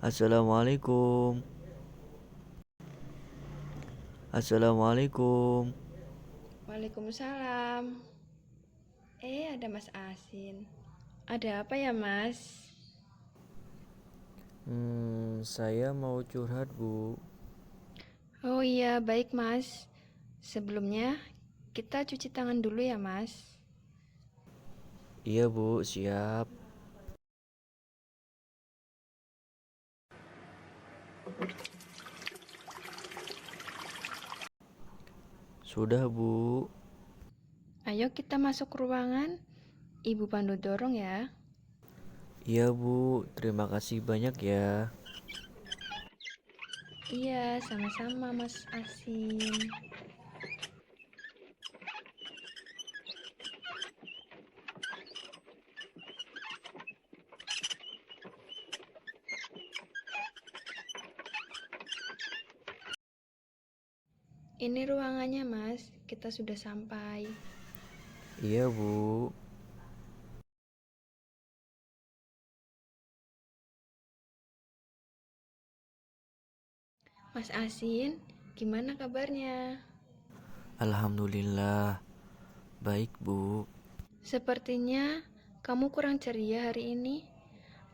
Assalamualaikum. Assalamualaikum. Waalaikumsalam. Ada Mas Asin. Ada apa ya, Mas? Saya mau curhat, Bu. Oh iya, baik, Mas. Sebelumnya, kita cuci tangan dulu ya, Mas. Iya, Bu, siap. Sudah, Bu. Ayo kita masuk ruangan. Ibu pandu dorong ya. Iya, Bu. Terima kasih banyak ya. Iya, sama-sama, Mas Asin. Ini ruangannya, Mas. Kita sudah sampai. Iya, Bu. Mas Asin, gimana kabarnya? Alhamdulillah. Baik, Bu. Sepertinya kamu kurang ceria hari ini.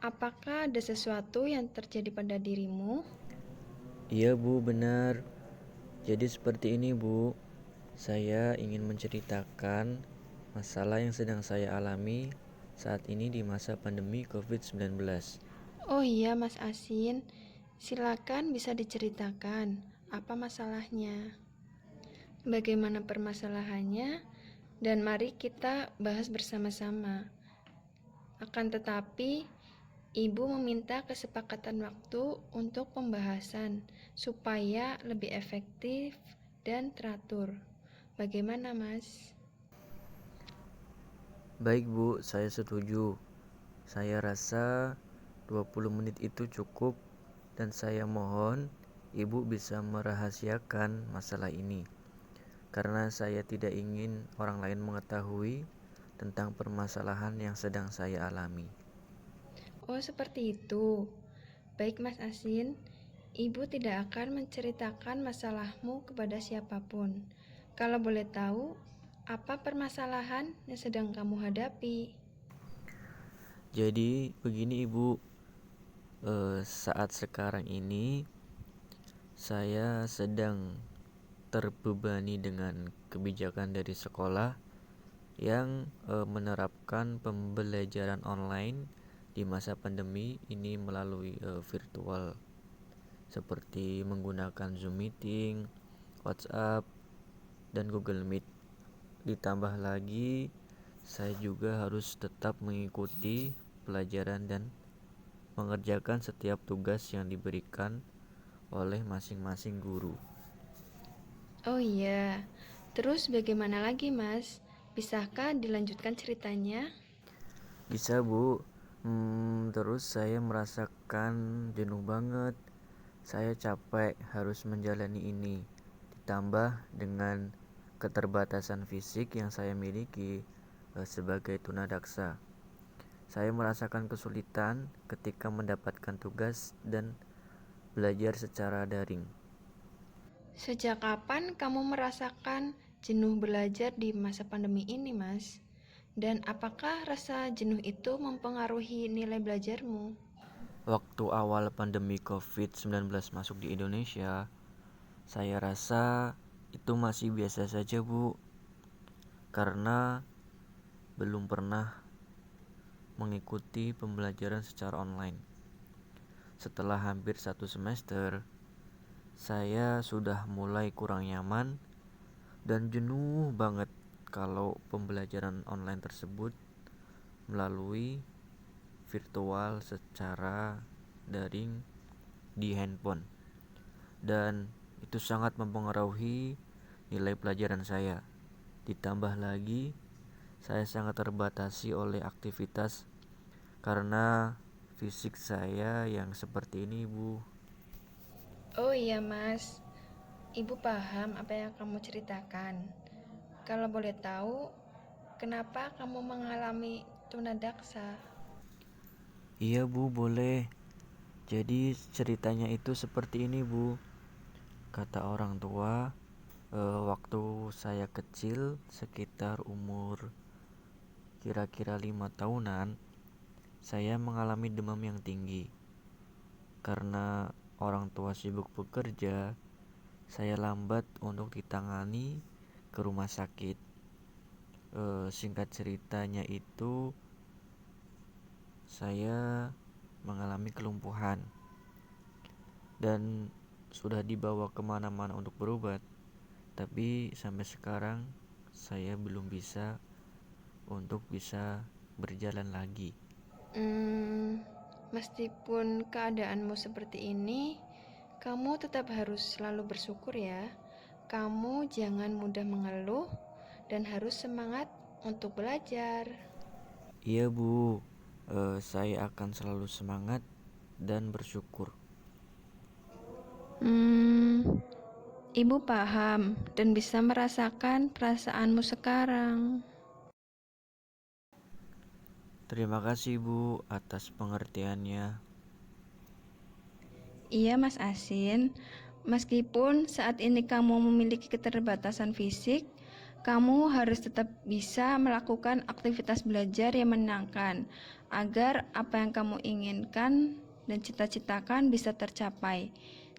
Apakah ada sesuatu yang terjadi pada dirimu? Iya, Bu, benar. Jadi seperti ini, Bu. Saya ingin menceritakan masalah yang sedang saya alami saat ini di masa pandemi COVID-19. Oh iya, Mas Asin. Silakan bisa diceritakan apa masalahnya. Bagaimana permasalahannya? Dan mari kita bahas bersama-sama. Akan tetapi, Ibu meminta kesepakatan waktu untuk pembahasan supaya lebih efektif dan teratur. Bagaimana, Mas? Baik, Bu, saya setuju. Saya rasa 20 menit itu cukup dan saya mohon Ibu bisa merahasiakan masalah ini karena saya tidak ingin orang lain mengetahui tentang permasalahan yang sedang saya alami. Oh, seperti itu. Baik, Mas Asin. Ibu tidak akan menceritakan masalahmu kepada siapapun. Kalau boleh tahu, apa permasalahan yang sedang kamu hadapi? Jadi begini Ibu, saat sekarang ini saya sedang terbebani dengan kebijakan dari sekolah yang menerapkan pembelajaran online di masa pandemi ini melalui virtual seperti menggunakan Zoom meeting, WhatsApp, dan Google Meet. Ditambah lagi saya juga harus tetap mengikuti pelajaran dan mengerjakan setiap tugas yang diberikan oleh masing-masing guru. Oh iya, terus bagaimana lagi, Mas? Bisakah dilanjutkan ceritanya? Bisa Bu. Terus saya merasakan jenuh banget. Saya capek harus menjalani ini. Ditambah dengan keterbatasan fisik yang saya miliki sebagai tunadaksa. Saya merasakan kesulitan ketika mendapatkan tugas dan belajar secara daring. Sejak kapan kamu merasakan jenuh belajar di masa pandemi ini, Mas? Dan apakah rasa jenuh itu mempengaruhi nilai belajarmu? Waktu awal pandemi COVID-19 masuk di Indonesia, saya rasa itu masih biasa saja, Bu. Karena belum pernah mengikuti pembelajaran secara online. Setelah hampir 1 semester, saya sudah mulai kurang nyaman dan jenuh banget kalau pembelajaran online tersebut melalui virtual secara daring di handphone. Dan itu sangat mempengaruhi nilai pelajaran saya. Ditambah lagi, saya sangat terbatasi oleh aktivitas karena fisik saya yang seperti ini, Bu. Oh iya Mas, Ibu paham apa yang kamu ceritakan. Kalau boleh tahu, kenapa kamu mengalami tunadaksa? Iya Bu, boleh. Jadi ceritanya itu seperti ini Bu. Kata orang tua, waktu saya kecil sekitar umur kira-kira 5 tahunan, saya mengalami demam yang tinggi. Karena orang tua sibuk bekerja, saya lambat untuk ditangani ke rumah sakit. Singkat ceritanya itu, saya mengalami kelumpuhan dan sudah dibawa kemana-mana untuk berobat, tapi sampai sekarang saya belum bisa berjalan lagi. Meskipun keadaanmu seperti ini, kamu tetap harus selalu bersyukur ya. Kamu jangan mudah mengeluh dan harus semangat untuk belajar. Iya Bu, saya akan selalu semangat dan bersyukur. Ibu paham dan bisa merasakan perasaanmu sekarang. Terima kasih Bu atas pengertiannya. Iya Mas Asin, meskipun saat ini kamu memiliki keterbatasan fisik, kamu harus tetap bisa melakukan aktivitas belajar yang menyenangkan agar apa yang kamu inginkan dan cita-citakan bisa tercapai.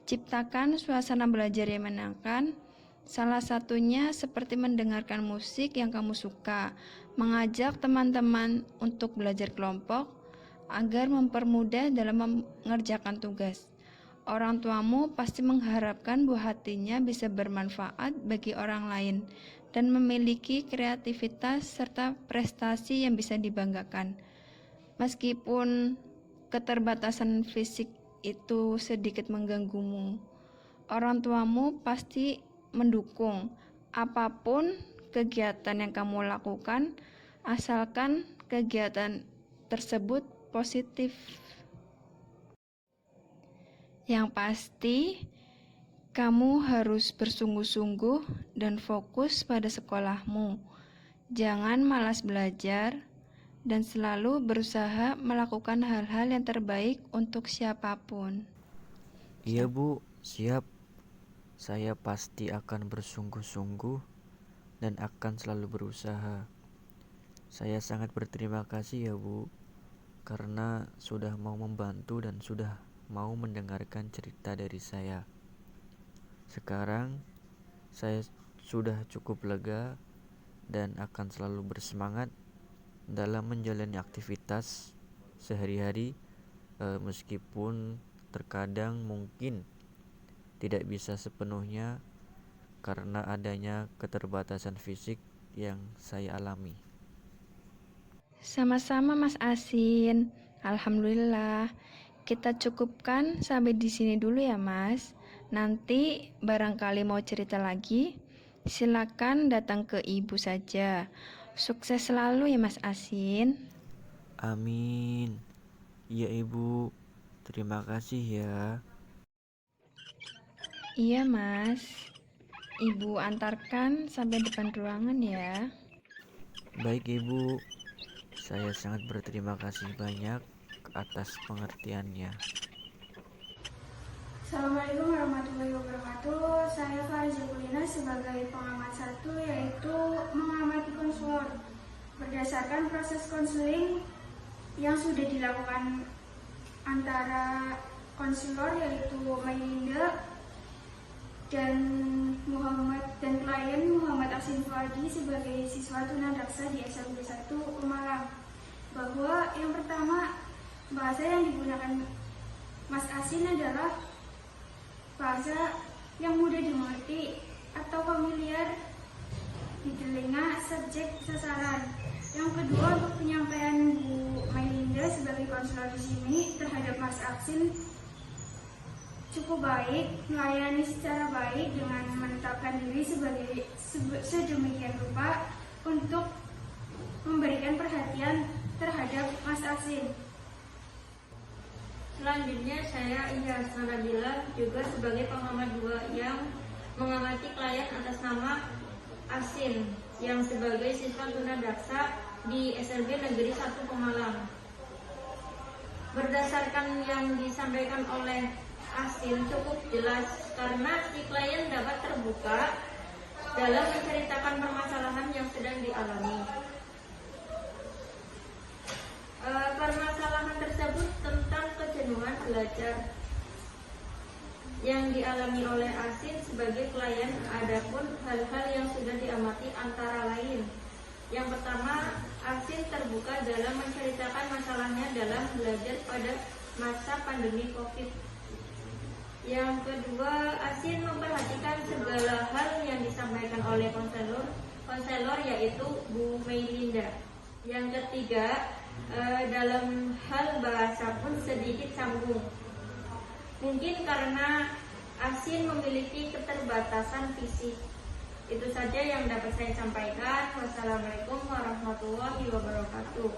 Ciptakan suasana belajar yang menyenangkan, salah satunya seperti mendengarkan musik yang kamu suka, mengajak teman-teman untuk belajar kelompok agar mempermudah dalam mengerjakan tugas. Orang tuamu pasti mengharapkan buah hatinya bisa bermanfaat bagi orang lain dan memiliki kreativitas serta prestasi yang bisa dibanggakan. Meskipun keterbatasan fisik itu sedikit mengganggumu, orang tuamu pasti mendukung apapun kegiatan yang kamu lakukan, asalkan kegiatan tersebut positif. Yang pasti, kamu harus bersungguh-sungguh dan fokus pada sekolahmu. Jangan malas belajar dan selalu berusaha melakukan hal-hal yang terbaik untuk siapapun. Iya Bu, siap. Saya pasti akan bersungguh-sungguh dan akan selalu berusaha. Saya sangat berterima kasih ya Bu, karena sudah mau membantu dan sudah mau mendengarkan cerita dari saya. Sekarang saya sudah cukup lega dan akan selalu bersemangat dalam menjalani aktivitas sehari-hari, meskipun terkadang mungkin tidak bisa sepenuhnya karena adanya keterbatasan fisik yang saya alami. Sama-sama Mas Asin. Alhamdulillah. Kita cukupkan sampai di sini dulu ya Mas. Nanti barangkali mau cerita lagi, silakan datang ke Ibu saja. Sukses selalu ya Mas Asin. Amin. Iya Ibu, terima kasih ya. Iya Mas. Ibu antarkan sampai depan ruangan ya. Baik Ibu, saya sangat berterima kasih banyak atas pengertiannya. Assalamualaikum warahmatullahi wabarakatuh. Saya Farizah Kulina sebagai pengamat satu, yaitu mengamati konselor. Berdasarkan proses konseling yang sudah dilakukan antara konselor yaitu Maininda dan klien Muhammad Asin Fuadi sebagai siswa tunadaksa di SMP 1 Pemalang, bahwa yang pertama, bahasa yang digunakan Mas Asin adalah bahasa yang mudah dimengerti atau familiar di telinga subjek sasaran. Yang kedua, untuk penyampaian Bu Maininda sebagai konselor di sini terhadap Mas Asin cukup baik, melayani secara baik dengan menetapkan diri sebagai sedemikian rupa untuk memberikan perhatian terhadap Mas Asin. Selanjutnya saya Iyas Nabila juga sebagai pengamat 2 yang mengamati klien atas nama Asin yang sebagai siswa tunadaksa di SLB Negeri 1 Pemalang. Berdasarkan yang disampaikan oleh Asin cukup jelas karena si klien dapat terbuka dalam menceritakan permasalahan yang sedang dialami. Permasalahan tersebut tentang kejenuhan belajar yang dialami oleh Asin sebagai klien. Adapun hal-hal yang sudah diamati antara lain, yang pertama, Asin terbuka dalam menceritakan masalahnya dalam belajar pada masa pandemi COVID. Yang kedua, Asin memperhatikan segala hal yang disampaikan oleh konselor yaitu Bu Meilinda. Yang ketiga, dalam hal bahasa pun sedikit canggung. Mungkin karena Asin memiliki keterbatasan fisik. Itu saja yang dapat saya sampaikan. Wassalamualaikum warahmatullahi wabarakatuh.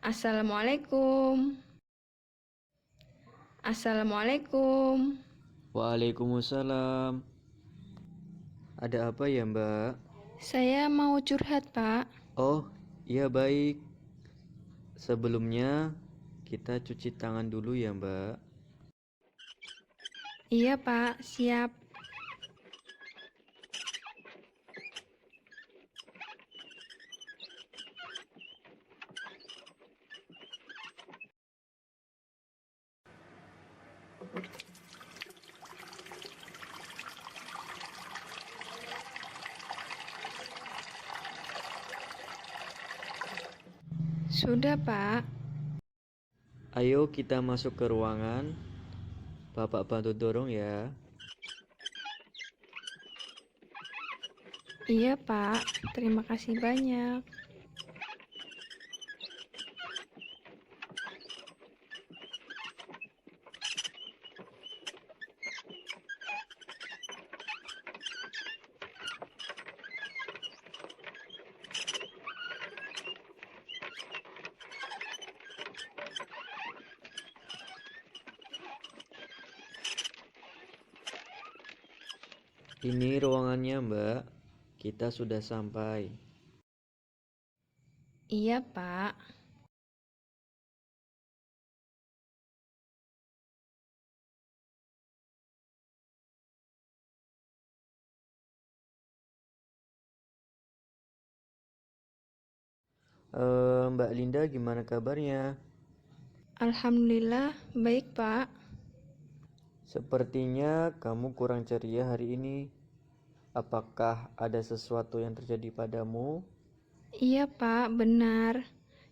Assalamualaikum. Assalamualaikum. Waalaikumsalam. Ada apa ya, Mbak? Saya mau curhat, Pak. Oh, iya baik. Sebelumnya kita cuci tangan dulu ya, Mbak. Iya, Pak. Siap. Sudah, Pak. Ayo kita masuk ke ruangan. Bapak bantu dorong ya. Iya, Pak. Terima kasih banyak. Ini ruangannya, Mbak. Kita sudah sampai. Iya, Pak. Mbak Linda gimana kabarnya? Alhamdulillah, baik, Pak. Sepertinya kamu kurang ceria hari ini. Apakah ada sesuatu yang terjadi padamu? Iya, Pak, benar.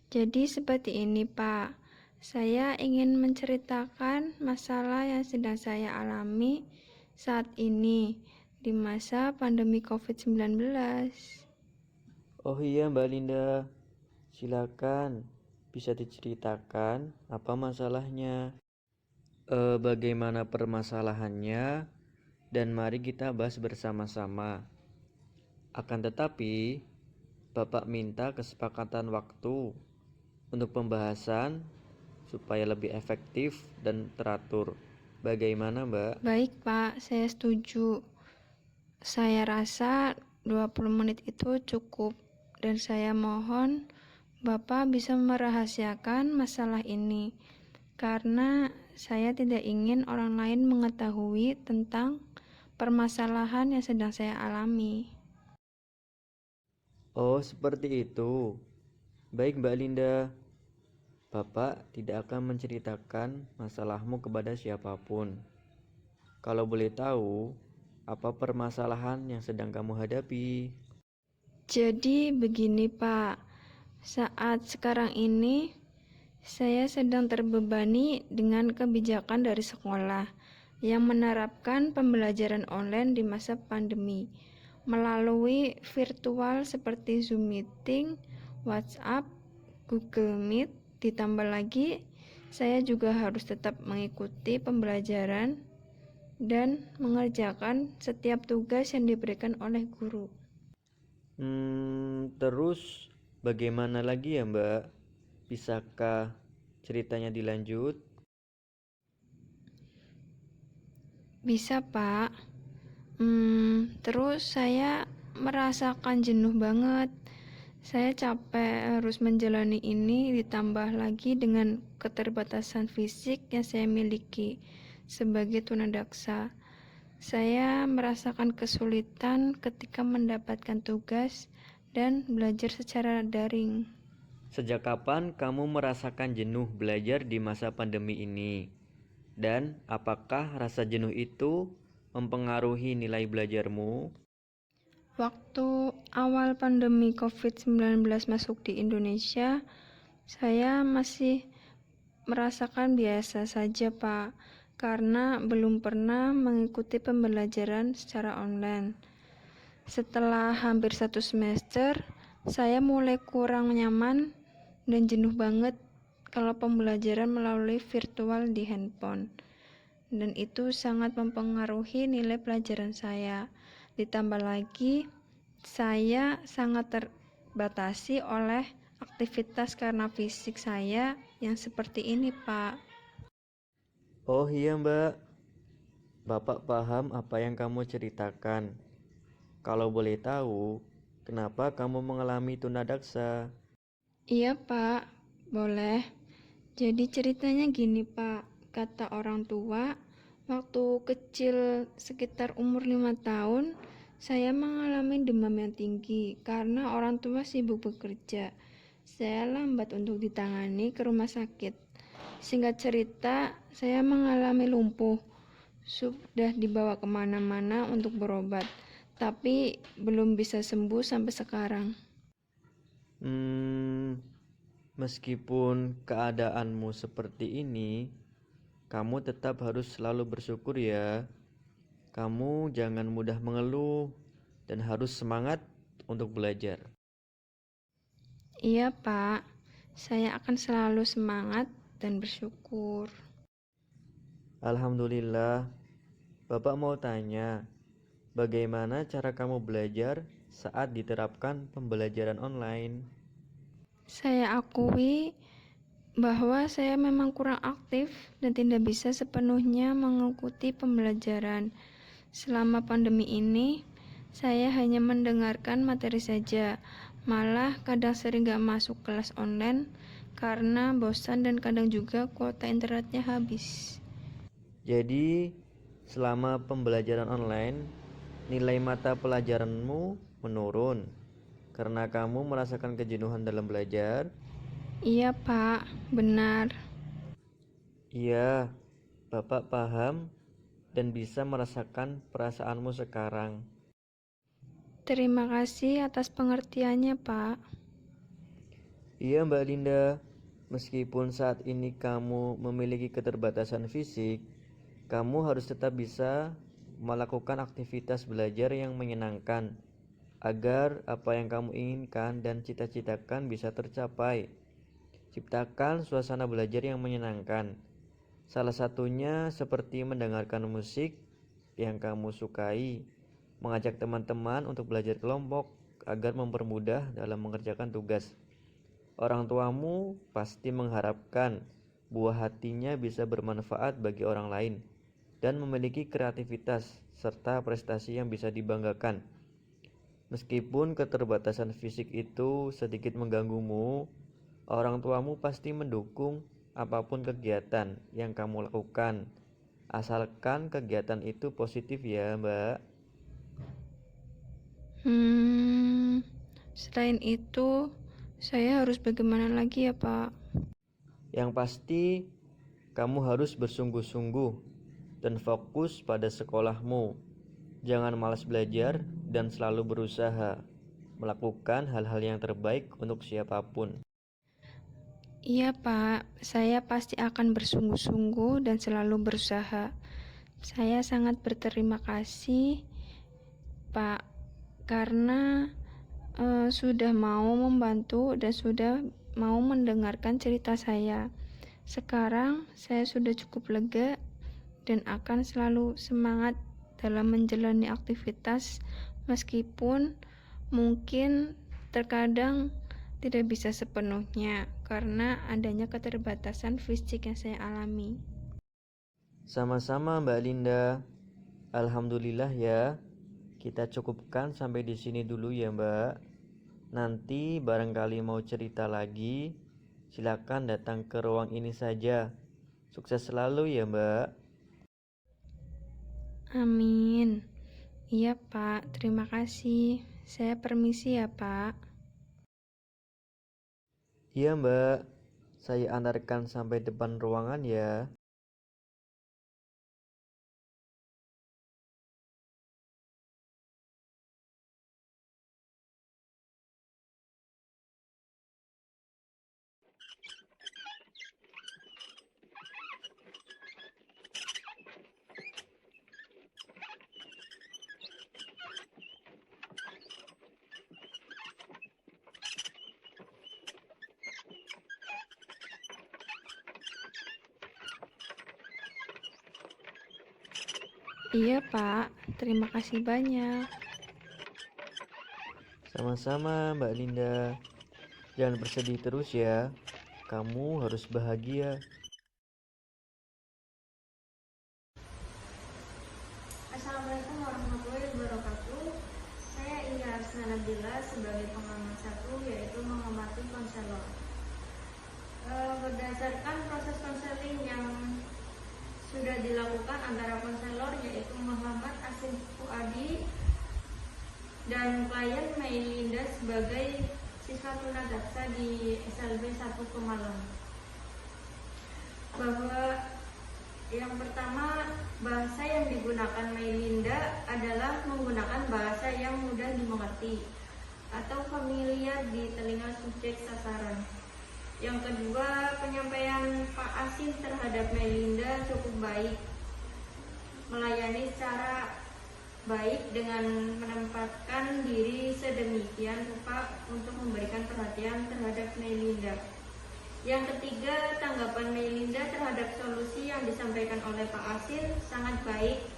Jadi seperti ini, Pak. Saya ingin menceritakan masalah yang sedang saya alami saat ini di masa pandemi COVID-19. Oh iya, Mbak Linda. Silakan, bisa diceritakan apa masalahnya? Bagaimana permasalahannya? Dan mari kita bahas bersama-sama. Akan tetapi, Bapak minta kesepakatan waktu untuk pembahasan supaya lebih efektif dan teratur. Bagaimana, Mbak? Baik, Pak, saya setuju. Saya rasa 20 menit itu cukup dan saya mohon Bapak bisa merahasiakan masalah ini karena saya tidak ingin orang lain mengetahui tentang permasalahan yang sedang saya alami. Oh, seperti itu. Baik, Mbak Linda. Bapak tidak akan menceritakan masalahmu kepada siapapun. Kalau boleh tahu, apa permasalahan yang sedang kamu hadapi? Jadi begini, Pak. Saat sekarang ini saya sedang terbebani dengan kebijakan dari sekolah. yang menerapkan pembelajaran online di masa pandemi melalui virtual seperti Zoom Meeting, WhatsApp, Google Meet. Ditambah lagi, saya juga harus tetap mengikuti pembelajaran dan mengerjakan setiap tugas yang diberikan oleh guru. Terus bagaimana lagi ya Mbak? Bisakah ceritanya dilanjut? Bisa, Pak. Terus saya merasakan jenuh banget. Saya capek harus menjalani ini, ditambah lagi dengan keterbatasan fisik yang saya miliki sebagai tunadaksa. Saya merasakan kesulitan ketika mendapatkan tugas dan belajar secara daring. Sejak kapan kamu merasakan jenuh belajar di masa pandemi ini? Dan apakah rasa jenuh itu mempengaruhi nilai belajarmu? Waktu awal pandemi COVID-19 masuk di Indonesia, saya masih merasakan biasa saja, Pak, karena belum pernah mengikuti pembelajaran secara online. Setelah hampir 1 semester, saya mulai kurang nyaman dan jenuh banget kalau pembelajaran melalui virtual di handphone. Dan itu sangat mempengaruhi nilai pelajaran saya. Ditambah lagi, saya sangat terbatasi oleh aktivitas karena fisik saya yang seperti ini, Pak. Oh iya Mbak, Bapak paham apa yang kamu ceritakan. Kalau boleh tahu, kenapa kamu mengalami tunadaksa? Iya, Pak. Boleh. Jadi ceritanya gini, Pak. Kata orang tua, waktu kecil sekitar umur 5 tahun, saya mengalami demam yang tinggi karena orang tua sibuk bekerja. Saya lambat untuk ditangani ke rumah sakit. Singkat cerita, saya mengalami lumpuh. Sudah dibawa kemana-mana untuk berobat, tapi belum bisa sembuh sampai sekarang. Meskipun keadaanmu seperti ini, kamu tetap harus selalu bersyukur ya. Kamu jangan mudah mengeluh dan harus semangat untuk belajar. Iya, Pak. Saya akan selalu semangat dan bersyukur. Alhamdulillah, Bapak mau tanya, bagaimana cara kamu belajar saat diterapkan pembelajaran online? Saya akui bahwa saya memang kurang aktif dan tidak bisa sepenuhnya mengikuti pembelajaran. Selama pandemi ini, saya hanya mendengarkan materi saja, malah kadang sering gak masuk kelas online karena bosan dan kadang juga kuota internetnya habis. Jadi, selama pembelajaran online, nilai mata pelajaranmu menurun karena kamu merasakan kejenuhan dalam belajar. Iya, Pak, benar. Iya, Bapak paham dan bisa merasakan perasaanmu sekarang. Terima kasih atas pengertiannya, Pak. Iya, Mbak Linda, meskipun saat ini kamu memiliki keterbatasan fisik, kamu harus tetap bisa melakukan aktivitas belajar yang menyenangkan agar apa yang kamu inginkan dan cita-citakan bisa tercapai. Ciptakan suasana belajar yang menyenangkan. Salah satunya seperti mendengarkan musik yang kamu sukai, mengajak teman-teman untuk belajar kelompok agar mempermudah dalam mengerjakan tugas. Orang tuamu pasti mengharapkan buah hatinya bisa bermanfaat bagi orang lain dan memiliki kreativitas serta prestasi yang bisa dibanggakan. Meskipun keterbatasan fisik itu sedikit mengganggumu, orang tuamu pasti mendukung apapun kegiatan yang kamu lakukan, asalkan kegiatan itu positif ya, Mbak. Selain itu, saya harus bagaimana lagi ya, Pak? Yang pasti, kamu harus bersungguh-sungguh dan fokus pada sekolahmu. Jangan malas belajar dan selalu berusaha melakukan hal-hal yang terbaik untuk siapapun. Iya, Pak. Saya pasti akan bersungguh-sungguh dan selalu berusaha. Saya sangat berterima kasih, Pak, karena sudah mau membantu dan sudah mau mendengarkan cerita saya. Sekarang saya sudah cukup lega dan akan selalu semangat dalam menjalani aktivitas meskipun mungkin terkadang tidak bisa sepenuhnya karena adanya keterbatasan fisik yang saya alami. Sama-sama Mbak Linda. Alhamdulillah ya. Kita cukupkan sampai di sini dulu ya Mbak. Nanti barangkali mau cerita lagi, silakan datang ke ruang ini saja. Sukses selalu ya Mbak. Amin. Iya Pak, terima kasih. Saya permisi ya Pak. Iya Mbak, saya antarkan sampai depan ruangan ya. Iya Pak, terima kasih banyak. Sama-sama Mbak Linda. Jangan bersedih terus ya. Kamu harus bahagia. Assalamualaikum warahmatullahi wabarakatuh. Saya Ina Arsna Nabila sebagai pengamat 1, yaitu mengamati konselor. Berdasarkan proses konseling yang sudah dilakukan antara konselor yaitu Muhammad Asin Fuadi dan klien Mei Linda sebagai siswa tunadaksa di SLB 1 Pemalang, bahwa yang pertama, bahasa yang digunakan Mei Linda adalah menggunakan bahasa yang mudah dimengerti atau familiar di telinga subjek sasaran. Yang kedua, penyampaian Pak Asin terhadap Mei Linda cukup baik, melayani secara baik dengan menempatkan diri sedemikian rupa untuk memberikan perhatian terhadap Mei Linda. Yang ketiga, tanggapan Mei Linda terhadap solusi yang disampaikan oleh Pak Asin sangat baik.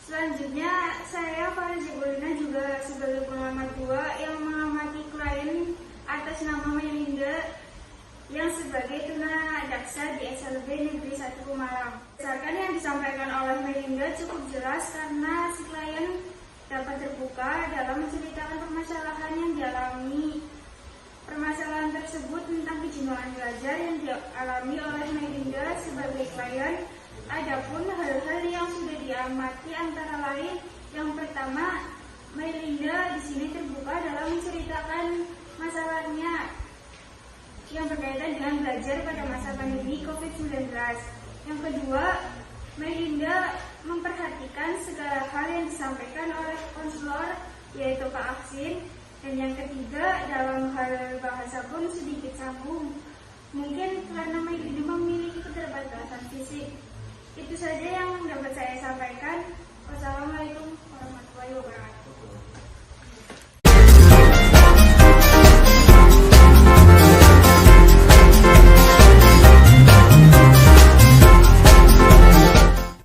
Selanjutnya, saya Fariza Bolina juga sebagai pengamat 2 yang mengamati klien atas nama Mei Linda yang sebagai tunadaksa di SLB Negeri 1 Pemalang. Berdasarkan yang disampaikan oleh Mei Linda cukup jelas karena si klien dapat terbuka dalam menceritakan permasalahan yang dialami. Permasalahan tersebut tentang kejenuhan belajar yang dialami oleh Mei Linda sebagai klien. Adapun hal-hal yang sudah diamati antara lain, yang pertama, Mei Linda di sini terbuka dalam menceritakan masalahnya yang berkaitan dengan belajar pada masa pandemi COVID-19. Yang kedua, Mei Linda memperhatikan segala hal yang disampaikan oleh konselor yaitu Pak Asin. Dan yang ketiga, dalam hal bahasa pun sedikit sambung. Mungkin karena Mei Linda memiliki keterbatasan fisik. Itu saja yang dapat saya sampaikan.